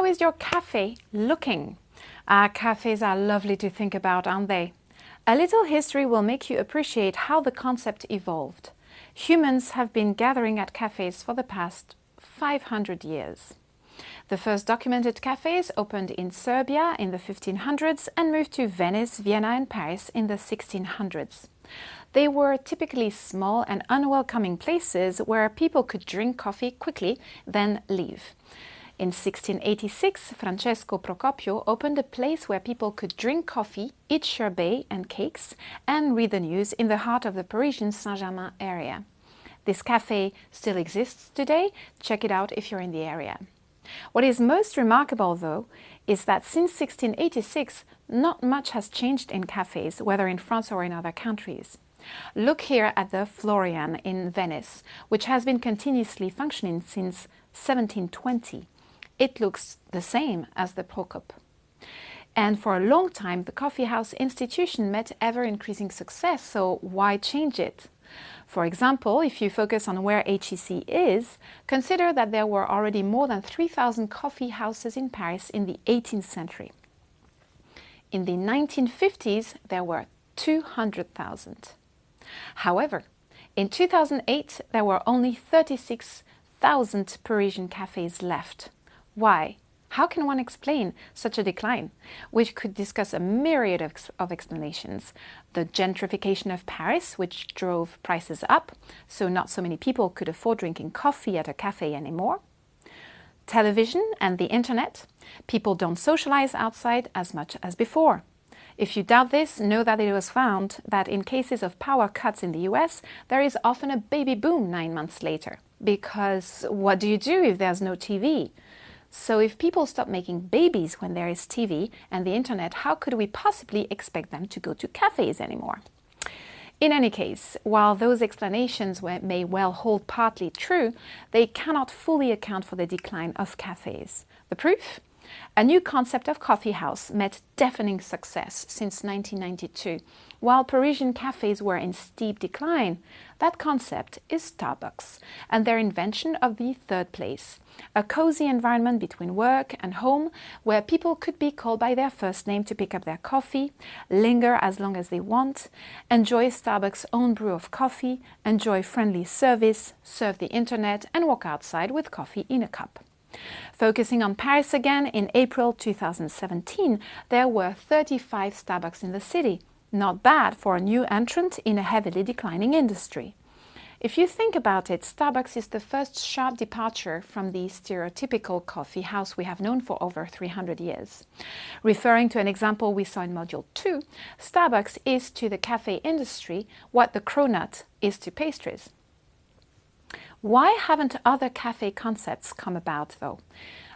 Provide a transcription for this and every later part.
is your cafe looking? Cafes are lovely to think about, aren't they? A little history will make you appreciate how the concept evolved. Humans have been gathering at cafes for the past 500 years. The first documented cafes opened in Serbia in the 1500s and moved to Venice, Vienna and Paris in the 1600s. They were typically small and unwelcoming places where people could drink coffee quickly, then leave. In 1686, Francesco Procopio opened a place where people could drink coffee, eat sherbet and cakes, and read the news in the heart of the Parisian Saint-Germain area. This cafe still exists today. Check it out if you're in the area. What is most remarkable, though, is that since 1686, not much has changed in cafes, whether in France or in other countries. Look here at the Florian in Venice, which has been continuously functioning since 1720. It looks the same as the Procop. And for a long time, the coffee house institution met ever-increasing success, so why change it? For example, if you focus on where HEC is, consider that there were already more than 3,000 coffee houses in Paris in the 18th century. In the 1950s, there were 200,000. However, in 2008, there were only 36,000 Parisian cafes left. Why? How can one explain such a decline? We could discuss a myriad of explanations. The gentrification of Paris, which drove prices up, so not so many people could afford drinking coffee at a cafe anymore. Television and the internet. People don't socialize outside as much as before. If you doubt this, know that it was found that in cases of power cuts in the US, there is often a baby boom 9 months later. Because what do you do if there's no TV? So if people stop making babies when there is TV and the internet, how could we possibly expect them to go to cafes anymore? In any case, while those explanations may well hold partly true, they cannot fully account for the decline of cafes. The proof? A new concept of coffee house met deafening success since 1992. While Parisian cafes were in steep decline, that concept is Starbucks and their invention of the third place, a cozy environment between work and home where people could be called by their first name to pick up their coffee, linger as long as they want, enjoy Starbucks' own brew of coffee, enjoy friendly service, surf the internet and walk outside with coffee in a cup. Focusing on Paris again, in April 2017, there were 35 Starbucks in the city. Not bad for a new entrant in a heavily declining industry. If you think about it, Starbucks is the first sharp departure from the stereotypical coffee house we have known for over 300 years. Referring to an example we saw in Module 2, Starbucks is to the cafe industry what the cronut is to pastries. Why haven't other cafe concepts come about, though?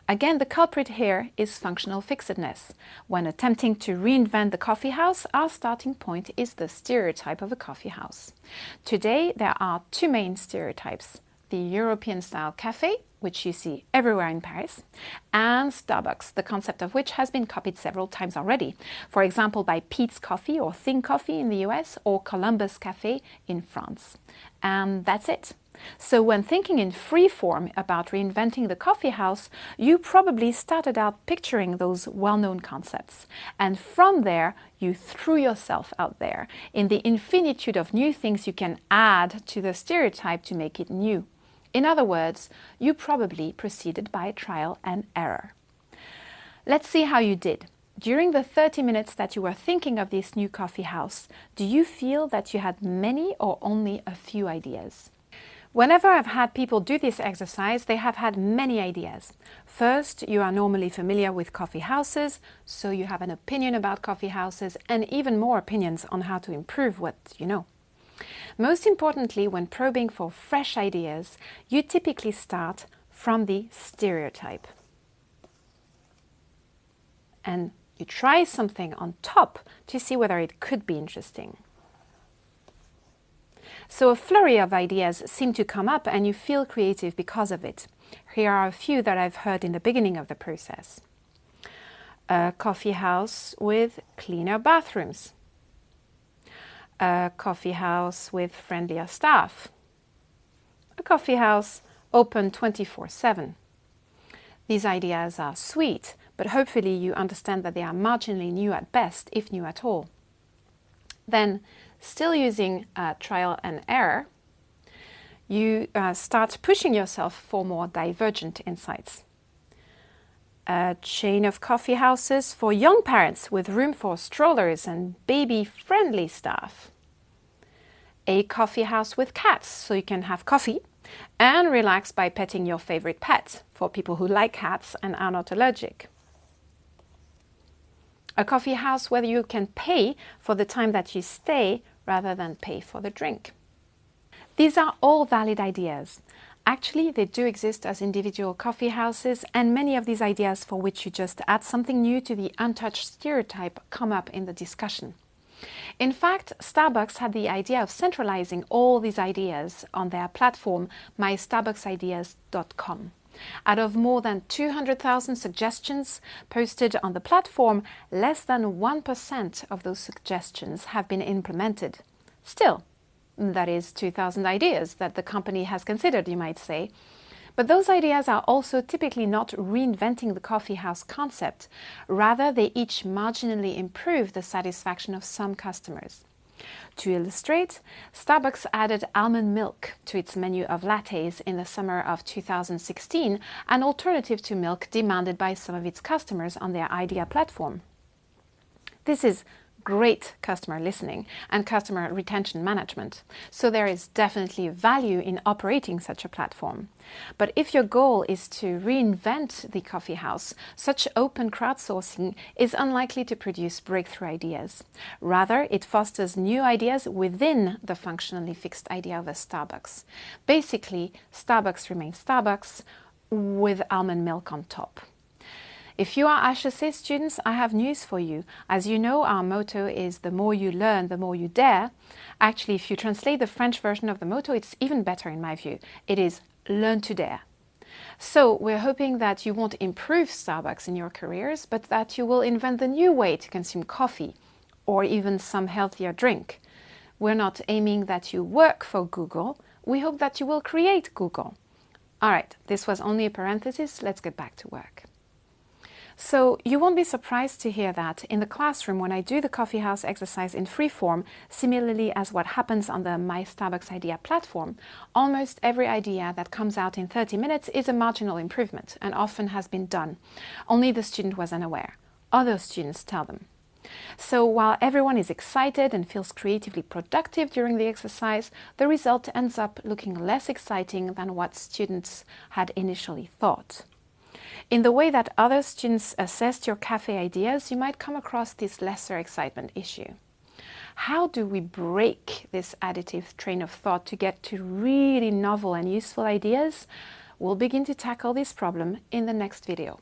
Again, the culprit here is functional fixedness. When attempting to reinvent the coffee house, our starting point is the stereotype of a coffee house. Today, there are two main stereotypes: the European-style cafe, which you see everywhere in Paris, and Starbucks, the concept of which has been copied several times already. For example, by Peet's Coffee or Think Coffee in the US, or Columbus Cafe in France. And that's it. So when thinking in free form about reinventing the coffee house, you probably started out picturing those well-known concepts. And from there, you threw yourself out there in the infinitude of new things you can add to the stereotype to make it new. In other words, you probably proceeded by trial and error. Let's see how you did. During the 30 minutes that you were thinking of this new coffee house, do you feel that you had many or only a few ideas? Whenever I've had people do this exercise, they have had many ideas. First, you are normally familiar with coffee houses, so you have an opinion about coffee houses and even more opinions on how to improve what you know. Most importantly, when probing for fresh ideas, you typically start from the stereotype. And you try something on top to see whether it could be interesting. So a flurry of ideas seem to come up and you feel creative because of it. Here are a few that I've heard in the beginning of the process. A coffee house with cleaner bathrooms. A coffee house with friendlier staff. A coffee house open 24/7. These ideas are sweet, but hopefully you understand that they are marginally new at best, if new at all. Then, still using trial and error, you start pushing yourself for more divergent insights. A chain of coffee houses for young parents with room for strollers and baby-friendly staff. A coffee house with cats so you can have coffee and relax by petting your favorite pet for people who like cats and are not allergic. A coffee house where you can pay for the time that you stay rather than pay for the drink. These are all valid ideas. Actually, they do exist as individual coffee houses, and many of these ideas for which you just add something new to the untouched stereotype come up in the discussion. In fact, Starbucks had the idea of centralizing all these ideas on their platform, mystarbucksideas.com. Out of more than 200,000 suggestions posted on the platform, less than 1% of those suggestions have been implemented. Still, that is 2,000 ideas that the company has considered, you might say. But those ideas are also typically not reinventing the coffee house concept. Rather, they each marginally improve the satisfaction of some customers. To illustrate, Starbucks added almond milk to its menu of lattes in the summer of 2016, an alternative to milk demanded by some of its customers on their idea platform. This is great customer listening and customer retention management, so there is definitely value in operating such a platform. But if your goal is to reinvent the coffee house, such open crowdsourcing is unlikely to produce breakthrough ideas. Rather, it fosters new ideas within the functionally fixed idea of a Starbucks. Basically, Starbucks remains Starbucks with almond milk on top. If you are HEC students, I have news for you. As you know, our motto is the more you learn, the more you dare. Actually, if you translate the French version of the motto, it's even better in my view. It is learn to dare. So we're hoping that you won't improve Starbucks in your careers, but that you will invent the new way to consume coffee or even some healthier drink. We're not aiming that you work for Google. We hope that you will create Google. All right, this was only a parenthesis. Let's get back to work. So you won't be surprised to hear that in the classroom when I do the coffee house exercise in free form, similarly as what happens on the My Starbucks Idea platform, almost every idea that comes out in 30 minutes is a marginal improvement and often has been done. Only the student was unaware. Other students tell them. So while everyone is excited and feels creatively productive during the exercise, the result ends up looking less exciting than what students had initially thought. In the way that other students assessed your cafe ideas, you might come across this lesser excitement issue. How do we break this additive train of thought to get to really novel and useful ideas? We'll begin to tackle this problem in the next video.